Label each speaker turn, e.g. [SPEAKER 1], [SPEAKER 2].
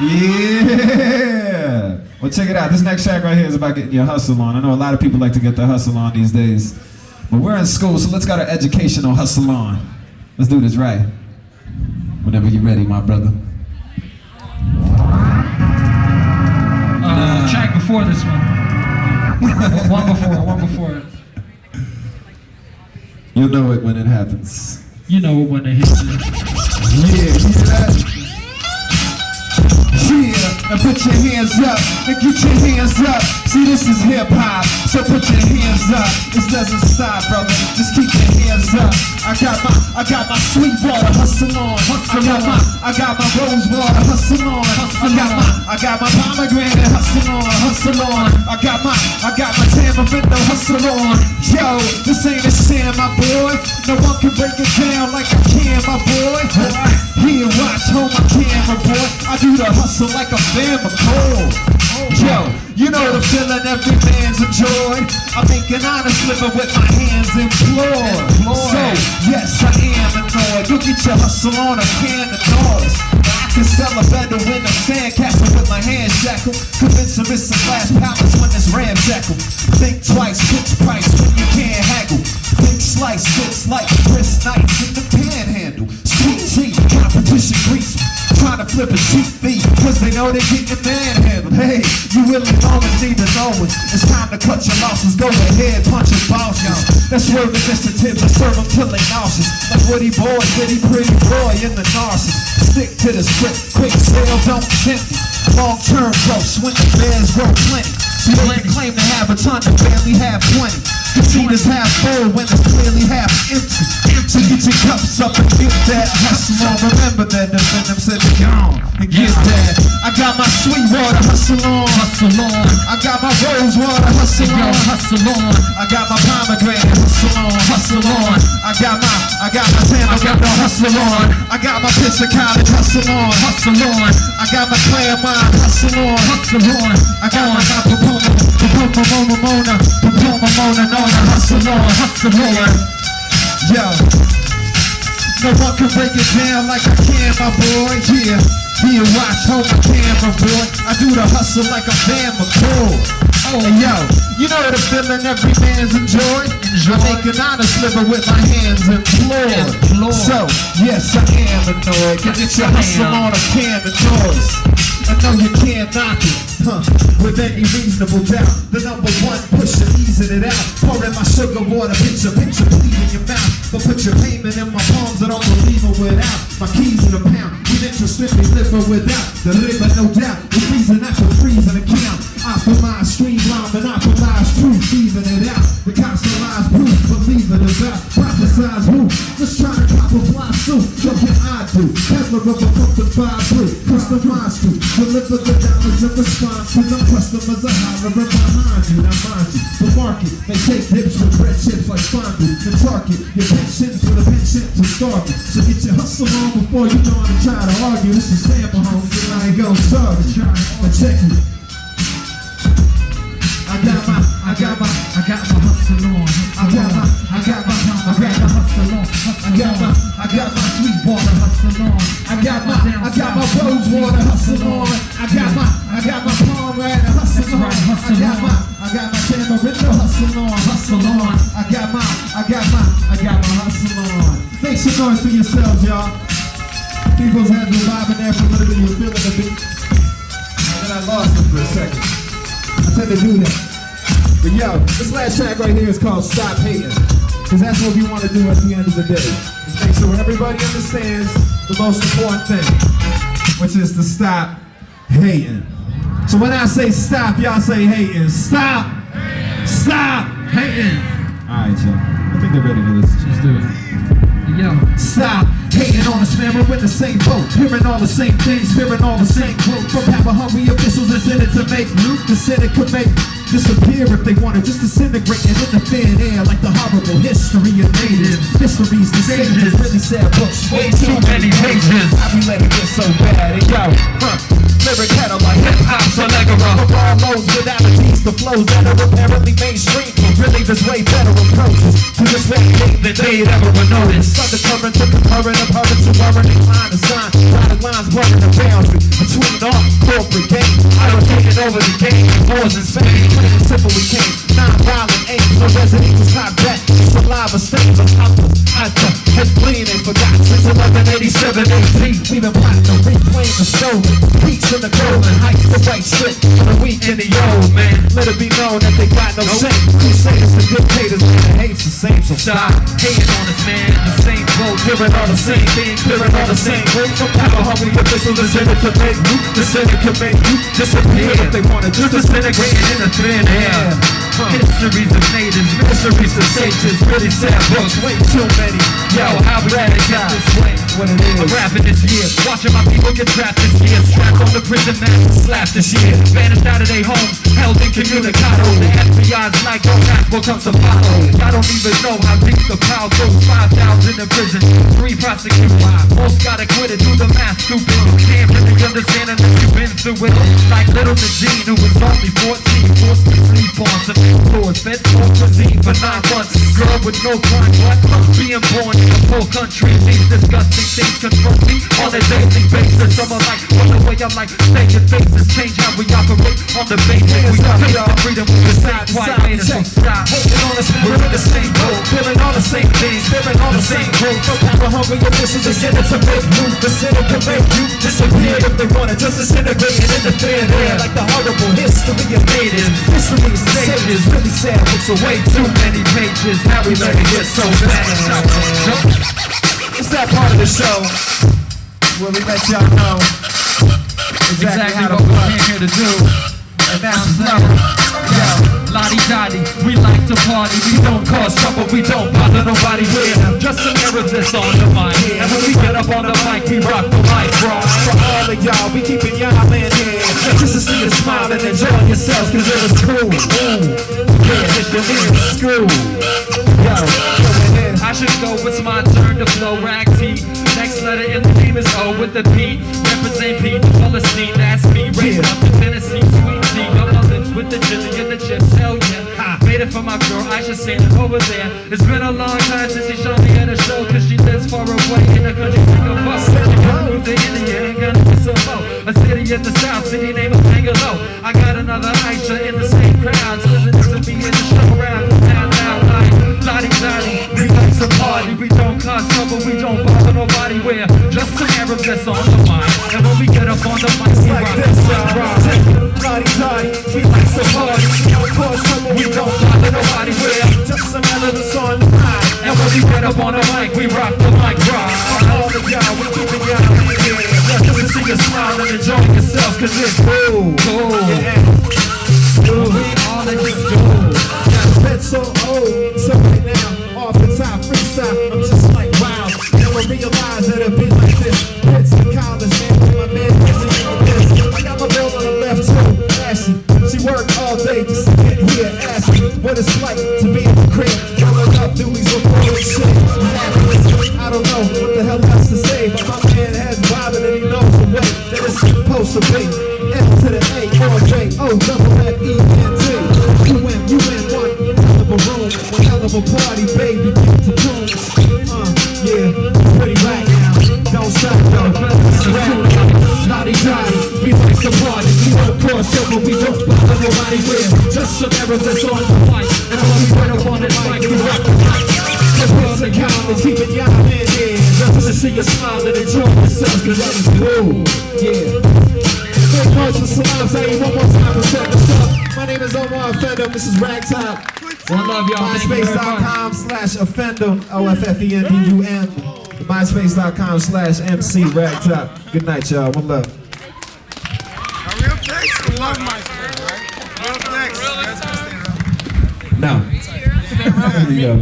[SPEAKER 1] Yeah. Well, check it out. This next track right here is about getting your hustle on. I know a lot of people like to get their hustle on these days. But we're in school, so let's get our educational hustle on. Let's do this right. Whenever you're ready, my brother.
[SPEAKER 2] Track before this one. One before it.
[SPEAKER 1] You'll know it when it happens.
[SPEAKER 2] You know it when it hits you.
[SPEAKER 1] Yeah, you hear that? Yeah, and put your hands up, and get your hands up. See, this is hip-hop, so put your hands up. This doesn't stop, brother, just keep your hands up. I got my sweet water, hustle on. I got my rose water, hustle on. I got my pomegranate, hustle on. I got my tamarindo, hustle on. Yo, this ain't a sham, my boy. No one can break it down like I can, my boy. Here, watch, hold my camera, boy. I do the hustle like a fan of cold. Yo, you know the feeling every man's enjoyed. I make an honest living with my hands employed. So, yes, I am annoyed. You get your hustle on a can of noise. I can sell a better in a sandcastle with my hands shackled. Convince them it's a glass palace when it's ramshackle. Think twice, fix price when you can't haggle. Think slice, fits like wrist nights in the panhandle. Sweet tea, competition grease. Trying to flip a cheap beat, cause they know they getting manhandled. Hey, you really always need to know it. It's time to cut your losses, go ahead, punch your bosses. That's where the initiatives I serve them till they nauseous. Like Woody Boy, Witty Pretty Boy in the narcissist. Stick to the script, quick sale, don't tempt me. Long-term growth, when the bears grow plenty. See, they can claim to have a ton and barely have 20. Casinos half full when it's clearly half empty. So get your cups up and get that hustle on. Remember that defend them said to go on and get that. I got my sweet water, hustle on. I got my rose water, hustle on. I got my pomegranate, hustle on. I got my tamarindo, hustle on. I got my piscicata, hustle on. I got my Claremont, hustle on. I got my Pomona, hustle on. Yo, no one can break it down like I can, my boy. Yeah, here, watch, hold my camera, boy. I do the hustle like a fan McCoy. Oh, yo, you know the feeling every man's enjoyed. I make an honest living with my hands employed. So, yes, I am annoyed. Get your hustle on a can of noise. I know you can't knock it, with any reasonable doubt. The number one pusher, easing it out. Pouring my sugar water, picture, bleed in your mouth. But put your payment in my palms, I don't believe it without. My keys in a pound, with interest in me, live without. The liver, no doubt, the reason after freezing account. Optimize, streamline, monopolize truth, even it out. The constellized proof, believe it is out. Prophesize who? Let's try to cop a fly suit. What can I do? Peddler of a fructified brew, customized to deliver the dollars in response to the customers are hollering behind you. Now mind you, the market, they take dips with red chips like fondue. The target, your pensions with a penchant to starve you. So get your hustle on before you go on and try to argue. This is sample home, and I ain't gon' starve you. But check me. I got my hustle on. I got my hustle on. I got my sweet water hustle on. I got my rose water hustle on. I got my pomegranate hustle on. I got my tamarindo hustle on. I got my hustle on. Make some noise for yourselves, y'all. People's hands were vibing there for a little bit. You were feeling the beat. And then I lost them for a second. I tend to do that. But yo, this last track right here is called Stop Hating. Because that's what we want to do at the end of the day. Is make sure everybody understands the most important thing, which is to stop hating. So when I say stop, y'all say hating. Stop! Stop hating! Alright, y'all. I think they're ready for this. Let's do it. Yo, stop hating on us, man, we're in the same boat. Hearing all the same things, hearing all the same quotes. From power-hungry officials in Senate to make loot. The Senate could make disappear if they wanted, just disintegrating in the thin air like the horrible history of native histories. The sages really sad books, way too many pages. I be letting it get so bad, and yo, lyric header like hip-hop's Allegra. From all modes without a tease, the flows that are apparently mainstream. But really there's way better approaches to this very thing that they'd ever noticed. Undercurrent to the current of current to current, incline to sign. Dotted lines blurring the boundary between art corporate game. I was taking over the game. Wars in Spain, plain and simple we came. Non-violent aim, so Resident Evil's not back. Saliva stains on I head clean, ain't forgot since 1187 AD. We've been plotting to reclaim the stolen peaks in the golden heights, the right shit for the weak and the old, man. Let it be known that they got no shame. Crusaders, the dictators, man, the hate's the same, so stop
[SPEAKER 2] hating on us, man. The same boat,
[SPEAKER 1] doing all the same thing, clearing all the same way. From power hungry officials, the Senate to make you, the Senate can make you disappear if they wanna just disintegrate in the thin air.
[SPEAKER 2] Histories of natives,
[SPEAKER 1] Mysteries of sages, really sad books, way too many.
[SPEAKER 2] yo, how we gotta get this way.
[SPEAKER 1] What it is.
[SPEAKER 2] I'm rapping this year, watching my people get trapped this year. Strapped on the prison mat, slapped this year. Banished out of their homes, held incommunicado. The FBI's like, don't ask what comes to follow. I don't even know how deep the pile goes. 5,000 in prison, 3 prosecuted. Most got acquitted through the math, stupid. Can't really understand unless you've been through it. Like little Nadine, who was only 14, forced to sleep on some floors, fed on cuisine for 9 months. Girl with no crime, what? Being born in a poor country, these disgusting things confront me on a daily basis. I'm like, what the way I'm like, stay your faces, change how we operate on the basic. We taste the freedom with the same quiet later, so stop.
[SPEAKER 1] Hating on us, we're in the same boat, feeling all the same things, feeling all the same growth. From power hungry officials, they send it to make you, the Senate can make you disappear if they wanna, just disintegrate it in the thin air. Like the horrible history of natives, history of sages, really sad books are way too many pages. How we let it get so bad. It's that part of the show where we let y'all know exactly how to
[SPEAKER 2] what we
[SPEAKER 1] play.
[SPEAKER 2] came here to do.
[SPEAKER 1] And that's slow.
[SPEAKER 2] Yo, lottie-dottie, we like to party. We don't cause trouble, we don't bother nobody. We're just some arrows that's on the mic. And when we get up on the mic, we rock the mic, bro.
[SPEAKER 1] For all of y'all, we keeping y'all in here just to see you smile and enjoy yourselves, cause it was cool. Yeah, it's the new school. Yo,
[SPEAKER 2] I should go, it's my turn to flow. Rag T, next letter in the name is O with the P. Represent P, the Philistines, that's me. Raised up in Tennessee, sweet tea. Got my lips with the chili and the chips, hell yeah. Made it for my girl, I should say it over there. It's been a long time since she showed me at a show, cause she lives far away in the country, Singapore. She gonna move to India and gonna be so low. A city in the south, city name of Bangalore. I got another Aisha in the same crowd, listening to me in the show round. Now, like, lottie-dottie, we like to party. We don't cause trouble, we don't bother nobody. We're just some Arabs that's on the mind. And when we get up on the mic, we rock this
[SPEAKER 1] lottie-dottie, we like to party. We don't cause trouble, we don't bother nobody. We're just some Arabs that's on the mind.
[SPEAKER 2] And when we get up on the mic, we rock the mic, rock.
[SPEAKER 1] All of y'all, we keeping y'all in here just to see you smile and enjoy yourselves, cause it's cool.
[SPEAKER 2] We all let you do.
[SPEAKER 1] It's so old, so right now, off the top, freestyle, I'm just like wow. Never realized that it'd be like this. It's the college, man, with my man, busy on this. I got my girl on the left too, Ashley. She worked all day just to get here, ask me what it's like to be in the crib. Growing up, Dewey's recording shit. I don't know what the hell else to say, but my man has vibing and he knows the way that it's supposed to be. F to the A, or J, O, double F, E, N, T. You win one hell of a room, one hell of a party, baby, get to tunes. Yeah, pretty right now, don't stop though. Lottie-dottie, we like to party, we don't cause trouble, we don't bother nobody. We're just some Arabs that's on the mic, and when we get up on the mic, we rock the mic. The world's a count is keeping y'all in here, just to see you smile and enjoy yourselves, cause that is cool. Yeah. Big much for salams, hey, one more time for check us up. My name is Omar Offendo, this is Ragtop.
[SPEAKER 2] One love, y'all.
[SPEAKER 1] MySpace.com/Offendo, OFFENDUM. MySpace.com/MC Ragtop. Good night, y'all. One love.
[SPEAKER 3] Real text, we love MySpace, right? Real text.
[SPEAKER 1] No. There you go.